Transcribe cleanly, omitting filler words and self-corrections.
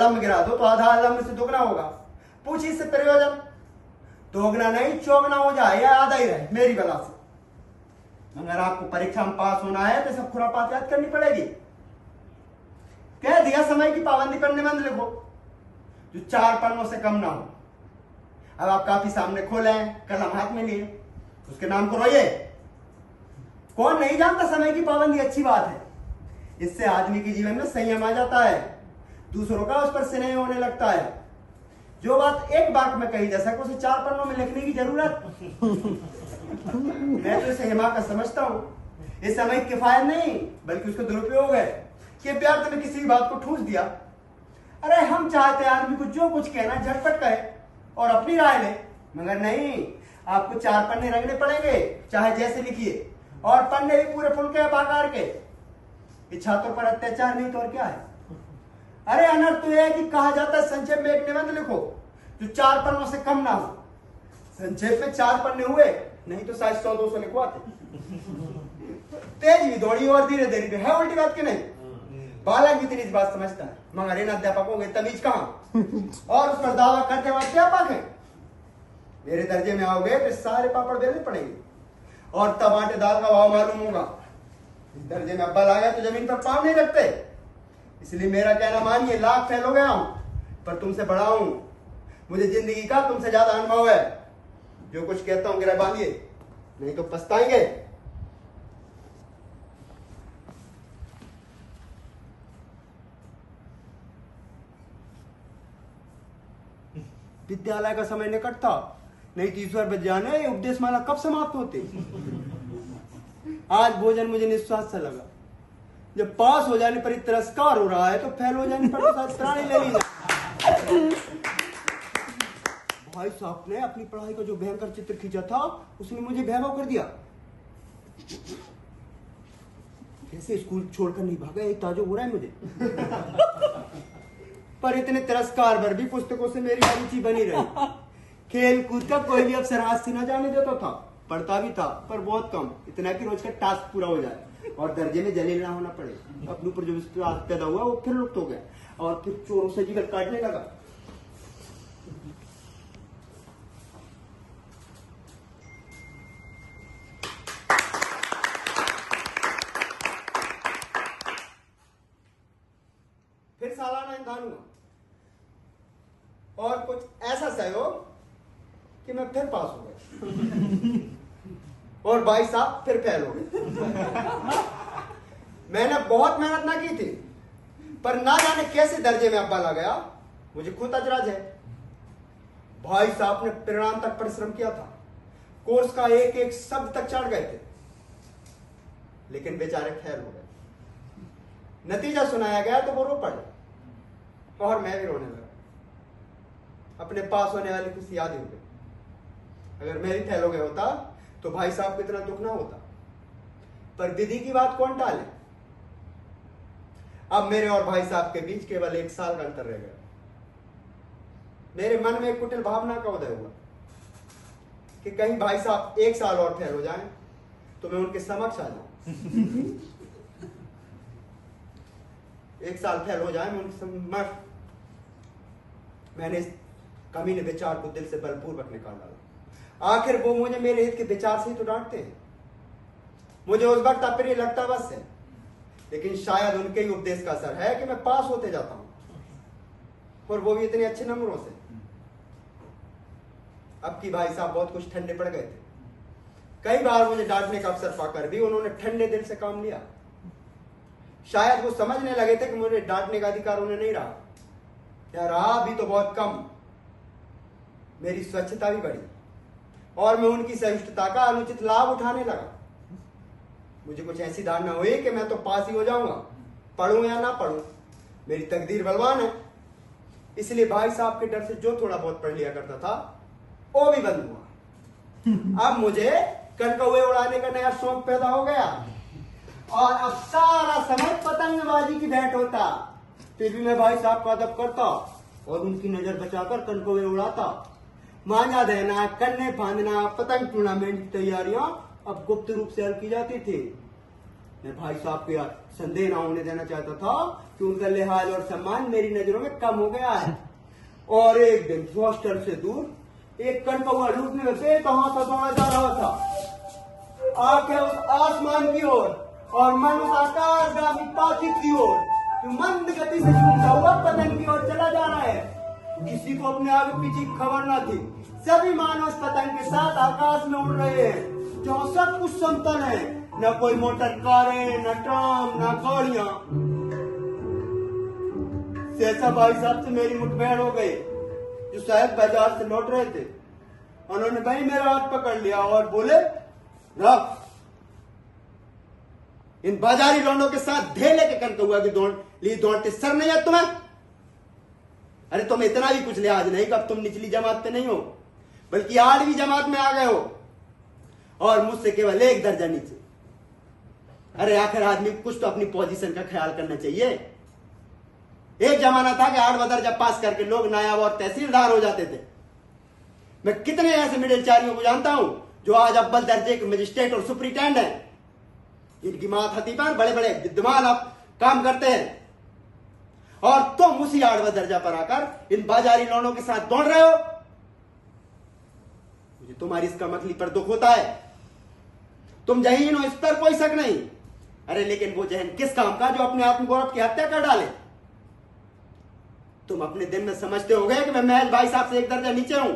Lump गिरा दो तो आधा लम से दोगुना होगा। पूछिए इससे प्रयोजन, दोगुना नहीं चौगुना हो जाए या आधा ही रहे मेरी बला से। अगर आपको परीक्षा में पास होना है तो सब खुरापात याद करनी पड़ेगी। कह दिया समय की पाबंदी पर निबंध लिखो जो 4 पन्नों से कम ना हो। अब आप काफी सामने खोले, कलम हाथ में लिए, उसके नाम को रोइए। कौन नहीं जानता समय की पाबंदी अच्छी बात है, इससे आदमी के जीवन में संयम आ जाता है, दूसरों का उस पर स्नेह होने लगता है। जो बात एक वाक्य में कही जा सके उसे 4 पन्नों में लिखने की जरूरत मैं तो इसे हिमाकत समझता हूं। इस समय की किफायत नहीं बल्कि उसका दुरुपयोग है कि व्यर्थ ने किसी भी बात को ठूस दिया। अरे हम चाहते आदमी को जो कुछ कहना झटपट कहे और अपनी राय ले, मगर नहीं, आपको 4 पन्ने रंगने पड़ेंगे चाहे जैसे लिखिए, और पन्ने भी पूरे फुल के आकार के। छात्रों पर अत्याचार नहीं तो और क्या है। अरे अनर्थ तो यह है कि कहा जाता है संक्षेप में एक निबंध लिखो जो 4 पन्नों से कम ना हो। संक्षेप में 4 पन्ने हुए, नहीं तो शायद 100-200 लिखवाते। तेज भी दौड़ी और धीरे धीरे भी है, उल्टी बात की नहीं। बालक भी इतनी बात समझता है, मगर इन अध्यापकों के तमीज कहां और उस पर दावा करते हुए अध्यापक है। मेरे दर्जे में आओगे तो सारे पापड़ बेलने पड़ेंगे और तब आटे दाल का भाव मालूम होगा। इस दर्जे में अब्बल आ गया तो जमीन पर पाँव नहीं रखते। इसलिए मेरा कहना मानिए, लाख फेल हो गया हूं पर तुमसे बड़ा हूं। मुझे जिंदगी का तुमसे ज्यादा अनुभव है। जो कुछ कहता हूं गिरा बांधिए, नहीं तो पछताएंगे। विद्यालय का समय निकट था, नहीं तो ईश्वर बच जाने उपदेश माला कब समाप्त होते। आज भोजन मुझे निस्वाद सा लगा। जब पास हो जाने पर तिरस्कार हो रहा है तो फेल हो जाने पर तो त्राणी ले लीजिए। भाई साहब ने अपनी पढ़ाई का जो भयंकर चित्र खींचा था उसने मुझे बेवकूफ कर दिया। कैसे स्कूल छोड़कर नहीं भागा, एक ताजुब हो रहा है मुझे। पर इतने तिरस्कार पर भी पुस्तकों से मेरी रुचि बनी रही। खेल कूद का कोई भी अवसर हाथ से न जाने देता था। पढ़ता भी था पर बहुत कम, इतना कि रोज का टास्क पूरा हो जाए और दर्जे में जलील ना होना पड़े। अपने ऊपर जो विश्वास पैदा हुआ वो फिर लुप्त हो गया और फिर चोरों से जिगर काटने लगा। फिर सालाना इम्तिहान हुआ और कुछ ऐसा सहयोग कि मैं फिर पास हो गया और भाई साहब फिर फेल हो गए। मैंने बहुत मेहनत ना की थी पर ना जाने कैसे दर्जे में अव्वल आ गया, मुझे खुद अजराज है। भाई साहब ने परिणाम तक परिश्रम किया था, कोर्स का एक एक शब्द तक चढ़ गए थे, लेकिन बेचारे फेल हो गए। नतीजा सुनाया गया तो वो रो पड़े और मैं भी रोने लगा। अपने पास होने वाली खुशी याद ही हो गई। अगर मैं भी फेल हो गया होता तो भाई साहब को इतना दुख ना होता, पर विधि की बात कौन टाले। अब मेरे और भाई साहब के बीच केवल 1 साल का अंतर रह गया। मेरे मन में एक कुटिल भावना का उदय हुआ कि कहीं भाई साहब 1 साल और फेल हो जाएं तो मैं उनके समक्ष आ जाऊं। 1 साल फेल हो जाए मैं उनके समक्ष। मैंने इस कमीने विचार को दिल से बलपूर्वक निकाल डाला। आखिर वो मुझे मेरे हित के विचार से ही तो डांटते हैं। मुझे उस वक्त अप्रिय लगता बस है, लेकिन शायद उनके ही उपदेश का असर है कि मैं पास होते जाता हूं और वो भी इतने अच्छे नंबरों से। अब की भाई साहब बहुत कुछ ठंडे पड़ गए थे। कई बार मुझे डांटने का अवसर पाकर भी उन्होंने ठंडे दिल से काम लिया। शायद वो समझने लगे थे कि मुझे डांटने का अधिकार उन्हें नहीं रहा, या रहा भी तो बहुत कम। मेरी स्वच्छता भी बढ़ी और मैं उनकी सहिष्णुता का अनुचित लाभ उठाने लगा। मुझे कुछ ऐसी धारणा हुई कि मैं तो पास ही हो जाऊंगा, पढ़ूं या ना पढ़ूं, मेरी तकदीर बलवान है। इसलिए भाई साहब के डर से जो थोड़ा बहुत पढ़ लिया करता था वो भी बंद हुआ। अब मुझे कनकौए उड़ाने का नया शौक पैदा हो गया और अब सारा समय पतंगबाजी की भेंट होता। फिर भी मैं भाई साहब का अदब करता और उनकी नजर बचाकर कनकौए उड़ाता। मांझा देना, कन्ने फांदना, पतंग टूर्नामेंट की तैयारियां अब गुप्त रूप से हल की जाती थी। मैं भाई साहब के संदेह ना होने देना चाहता था कि उनका लिहाज और सम्मान मेरी नजरों में कम हो गया है। और एक दिन हॉस्टल से दूर एक कनकौआ लूटने में बेतहा सा दौड़ा जा रहा था। आंखें उस आसमान की ओर और मन उस आकाशगामी पाखित की ओर जो मंद गति से झूमता हुआ पतंग की ओर चला जा रहा है। किसी को अपने आगे पीछे की खबर ना थी। सभी मानव उस पतंग के साथ आकाश में उड़ रहे हैं जहाँ सब कुछ समतल है, न कोई मोटर कारें, न ट्राम, न गाड़ियां। शेषा भाई साहब से मेरी मुठभेड़ हो गई, जो शायद बाजार से लौट रहे थे। उन्होंने भाई मेरा हाथ पकड़ लिया और बोले, रख, इन बाजारी लौंडों के साथ ढेले के कनकौआ की दौड़ते सर नहीं है तुम्हें? अरे तुम इतना भी कुछ लिहाज नहीं कि अब तुम निचली जमात पे नहीं हो, बल्कि 8वीं जमात में आ गए हो और मुझसे केवल 1 दर्जा नीचे। अरे आखिर आदमी कुछ तो अपनी पोजीशन का ख्याल करना चाहिए। एक जमाना था कि 8वां दर्जा पास करके लोग नायाब और तहसीलदार हो जाते थे। मैं कितने ऐसे मिडिलचारियों को जानता हूं जो आज अव्वल दर्जे के मजिस्ट्रेट और सुपरिटेंडेंट हैं। इनकी माथाती पर बड़े बड़े विद्वान आप काम करते हैं और तुम उसी 8वां दर्जा पर आकर इन बाजारी लौंडों के साथ दौड़ रहे हो। मुझे तुम्हारी इसका मखली पर दुख होता है। तुम जहीन हो, इस पर कोई शक नहीं। अरे लेकिन वो जहन किस काम का जो अपने आत्मगौरव की हत्या कर डाले। तुम अपने दिन में समझते होगे कि मैं महज भाई साहब से 1 दर्जा नीचे हूं।